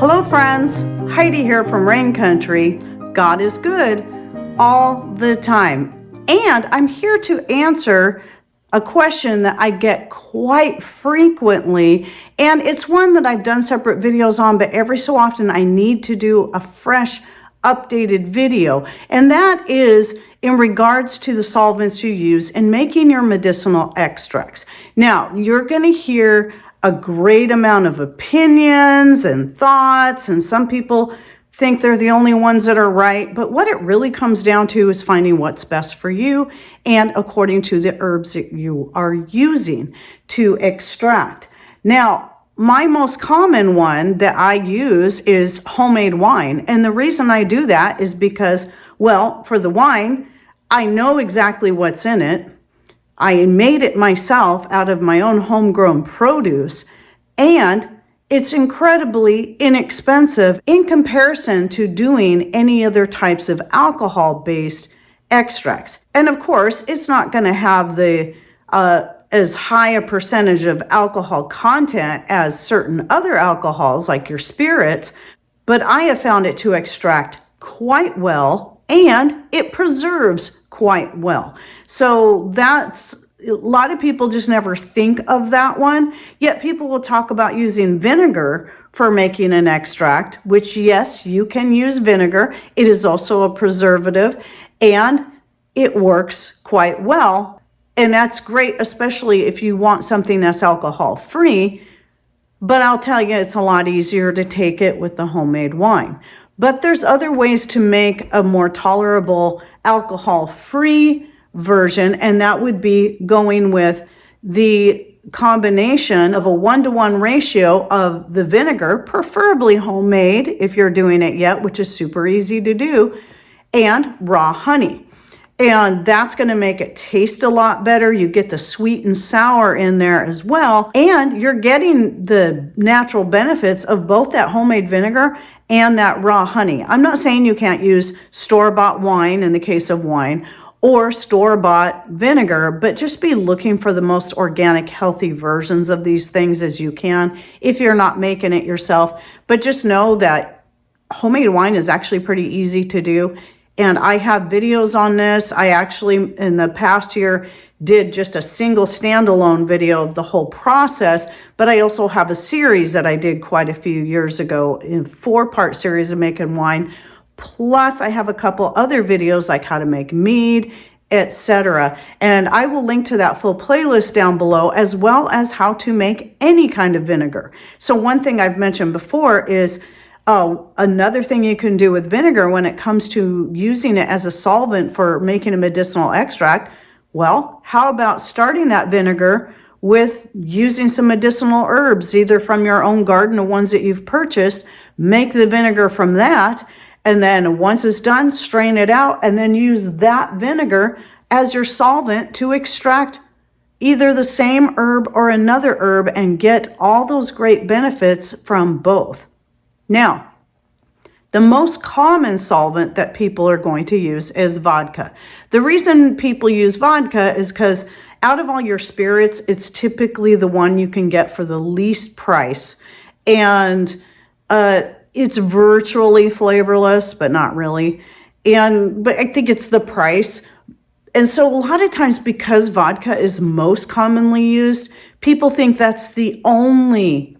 Hello friends, Heidi here from Rain Country. God is good all the time. And I'm here to answer a question that I get quite frequently. And it's one that I've done separate videos on, but every so often I need to do a fresh updated video. And that is in regards to the solvents you use in making your medicinal extracts. Now, you're going to hear a great amount of opinions and thoughts, and some people think they're the only ones that are right, but what it really comes down to is finding what's best for you and according to the herbs that you are using to extract. Now, my most common one that I use is homemade wine, and the reason I do that is because, well, for the wine, I know exactly what's in it. I made it myself out of my own homegrown produce, and it's incredibly inexpensive in comparison to doing any other types of alcohol-based extracts. And of course, it's not going to have the as high a percentage of alcohol content as certain other alcohols like your spirits, but I have found it to extract quite well, and it preserves quite well. So that's, a lot of people just never think of that one, yet people will talk about using vinegar for making an extract, which yes, you can use vinegar. It is also a preservative and it works quite well. And that's great, especially if you want something that's alcohol free. But I'll tell you, it's a lot easier to take it with the homemade wine. But there's other ways to make a more tolerable alcohol-free version, and that would be going with the combination of a 1-to-1 ratio of the vinegar, preferably homemade if you're doing it yet, which is super easy to do, and raw honey. And that's going to make it taste a lot better. You get the sweet and sour in there as well. And you're getting the natural benefits of both that homemade vinegar and that raw honey. I'm not saying you can't use store-bought wine in the case of wine or store-bought vinegar, but just be looking for the most organic, healthy versions of these things as you can if you're not making it yourself. But just know that homemade wine is actually pretty easy to do. And I have videos on this. I actually, in the past year, did just a single standalone video of the whole process, but I also have a series that I did quite a few years ago, in 4-part series of making wine. Plus, I have a couple other videos like how to make mead, etc. And I will link to that full playlist down below, as well as how to make any kind of vinegar. So one thing I've mentioned before is another thing you can do with vinegar when it comes to using it as a solvent for making a medicinal extract. Well, how about starting that vinegar with using some medicinal herbs, either from your own garden or ones that you've purchased, make the vinegar from that, and then once it's done, strain it out, and then use that vinegar as your solvent to extract either the same herb or another herb and get all those great benefits from both. Now, the most common solvent that people are going to use is vodka. The reason people use vodka is because out of all your spirits, it's typically the one you can get for the least price. And it's virtually flavorless, but not really. But I think it's the price. And so a lot of times, because vodka is most commonly used, people think that's the only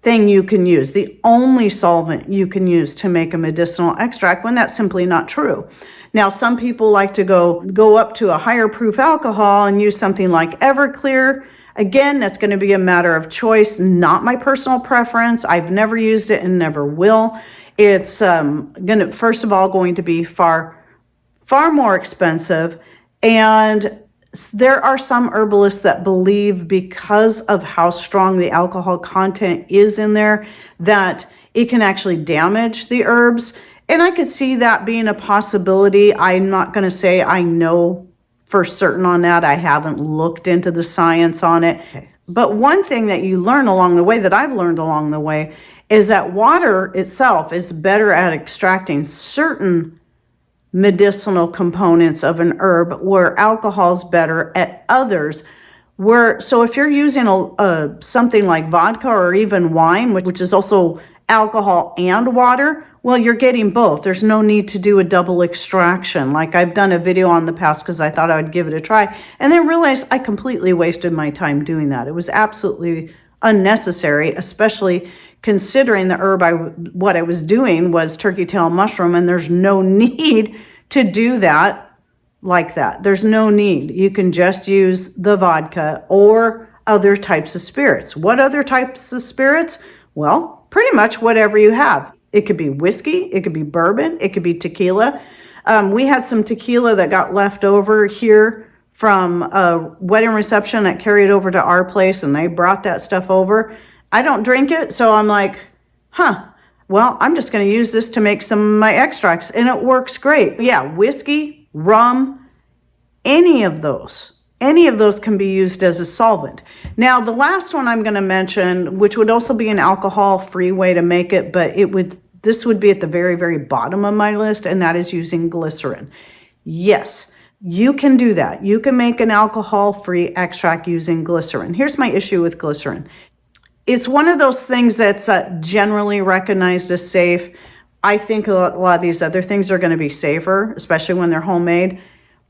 thing you can use, the only solvent you can use to make a medicinal extract, when that's simply not true. Now, some people like to go up to a higher proof alcohol and use something like Everclear. Again, that's going to be a matter of choice, not my personal preference. I've never used it and never will. It's first of all going to be far more expensive, and there are some herbalists that believe, because of how strong the alcohol content is in there, that it can actually damage the herbs. And I could see that being a possibility. I'm not going to say I know for certain on that. I haven't looked into the science on it. But one thing that you learn along the way, that I've learned along the way, is that water itself is better at extracting certain medicinal components of an herb, where alcohol's better at others. So if you're using something like vodka or even wine, which is also alcohol and water, well, you're getting both. There's no need to do a double extraction. Like I've done a video on the past because I thought I would give it a try, and then realized I completely wasted my time doing that. It was absolutely unnecessary, especially considering the herb what I was doing was turkey tail mushroom, and there's no need to do that like that. There's no need. You can just use the vodka or other types of spirits. What other types of spirits? Well, pretty much whatever you have. It could be whiskey, it could be bourbon, it could be tequila. We had some tequila that got left over here from a wedding reception that carried over to our place, and they brought that stuff over. I don't drink it, so I'm like, well, I'm just going to use this to make some of my extracts, and it works great. Yeah, whiskey, rum, any of those can be used as a solvent. Now, the last one I'm going to mention, which would also be an alcohol-free way to make it, but this would be at the very, very bottom of my list, and that is using glycerin. Yes, you can do that. You can make an alcohol-free extract using glycerin. Here's my issue with glycerin. It's one of those things that's generally recognized as safe. I think a lot of these other things are going to be safer, especially when they're homemade.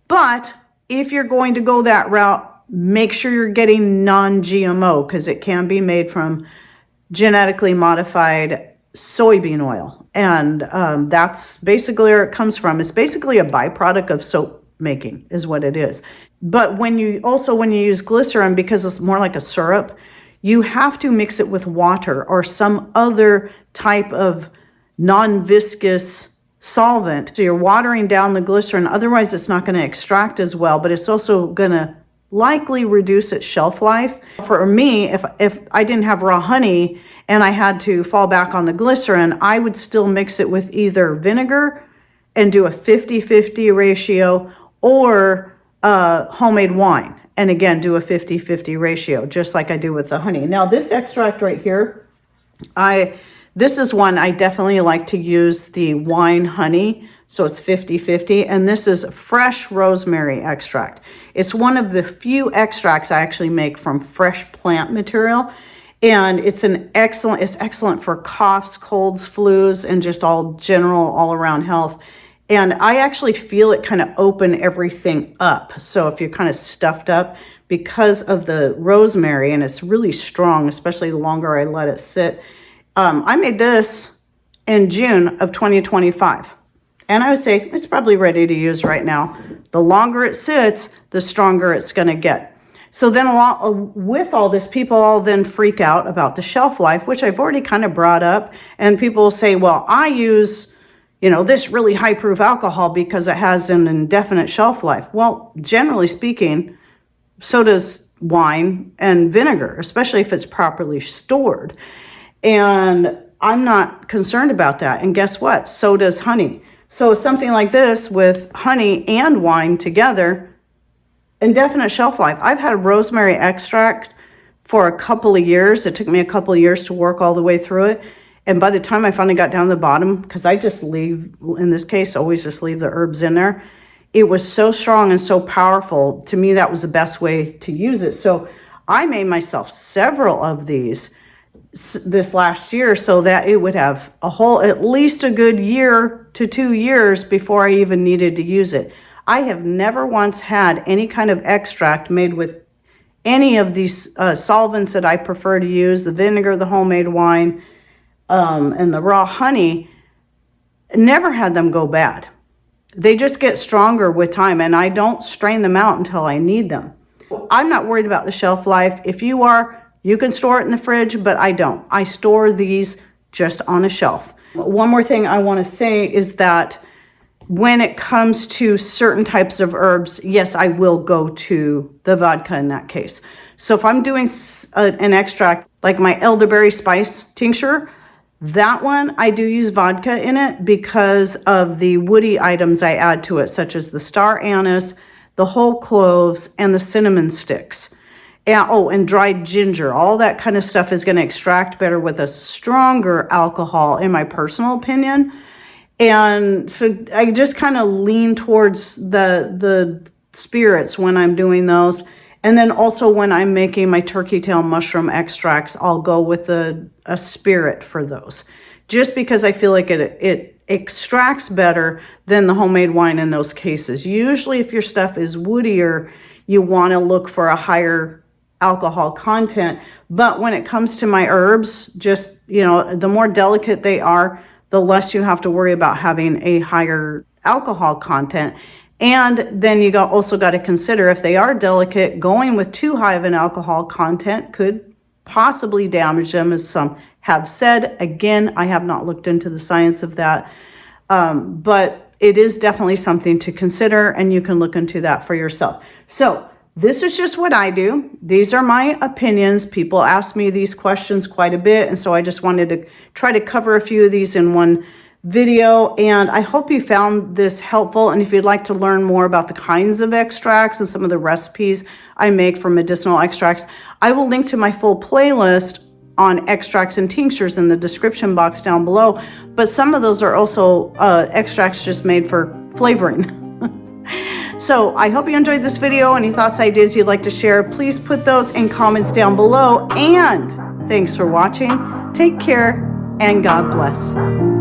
But if you're going to go that route, make sure you're getting non-GMO, because it can be made from genetically modified soybean oil. And that's basically where it comes from. It's basically a byproduct of soap making is what it is. But when you use glycerin, because it's more like a syrup, you have to mix it with water or some other type of non-viscous solvent. So you're watering down the glycerin, otherwise it's not going to extract as well, but it's also going to likely reduce its shelf life. For me, if I didn't have raw honey and I had to fall back on the glycerin, I would still mix it with either vinegar and do a 50-50 ratio, or homemade wine, and again do a 50-50 ratio, just like I do with the honey. Now this extract right here, this is one I definitely like to use, the wine honey, so it's 50-50, and this is fresh rosemary extract. It's one of the few extracts I actually make from fresh plant material, and it's excellent for coughs, colds, flus, and just all around health. And I actually feel it kind of open everything up. So if you're kind of stuffed up, because of the rosemary, and it's really strong, especially the longer I let it sit. I made this in June of 2025. And I would say it's probably ready to use right now. The longer it sits, the stronger it's going to get. So then along with all this, people all then freak out about the shelf life, which I've already kind of brought up. And people will say, well, I use this really high proof alcohol because it has an indefinite shelf life. Well, generally speaking, so does wine and vinegar, especially if it's properly stored. And I'm not concerned about that. And guess what? So does honey. So something like this with honey and wine together, indefinite shelf life. I've had a rosemary extract for a couple of years. It took me a couple of years to work all the way through it. And by the time I finally got down to the bottom, because I just leave, in this case, always just leave the herbs in there, it was so strong and so powerful. To me, that was the best way to use it. So I made myself several of these this last year so that it would have at least a good year to 2 years before I even needed to use it. I have never once had any kind of extract made with any of these solvents that I prefer to use, the vinegar, the homemade wine, and the raw honey, never had them go bad. They just get stronger with time, and I don't strain them out until I need them. I'm not worried about the shelf life. If you are, you can store it in the fridge, but I don't. I store these just on a shelf. One more thing I want to say is that when it comes to certain types of herbs, yes, I will go to the vodka in that case. So if I'm doing an extract like my elderberry spice tincture, that one, I do use vodka in it because of the woody items I add to it, such as the star anise, the whole cloves, and the cinnamon sticks. And dried ginger. All that kind of stuff is going to extract better with a stronger alcohol, in my personal opinion. And so I just kind of lean towards the spirits when I'm doing those. And then also when I'm making my turkey tail mushroom extracts, I'll go with the a spirit for those, just because I feel like it extracts better than the homemade wine in those cases. Usually if your stuff is woodier, you want to look for a higher alcohol content. But when it comes to my herbs, just, you know, the more delicate they are, the less you have to worry about having a higher alcohol content. And then you also got to consider, if they are delicate, going with too high of an alcohol content could possibly damage them, as some have said. Again, I have not looked into the science of that, but it is definitely something to consider, and you can look into that for yourself. So this is just what I do. These are my opinions. People ask me these questions quite a bit, and so I just wanted to try to cover a few of these in one video, and I hope you found this helpful. And if you'd like to learn more about the kinds of extracts and some of the recipes I make for medicinal extracts, I will link to my full playlist on extracts and tinctures in the description box down below. But some of those are also extracts just made for flavoring. So I hope you enjoyed this video. Any thoughts, ideas you'd like to share, please put those in comments down below. And thanks for watching. Take care and God bless.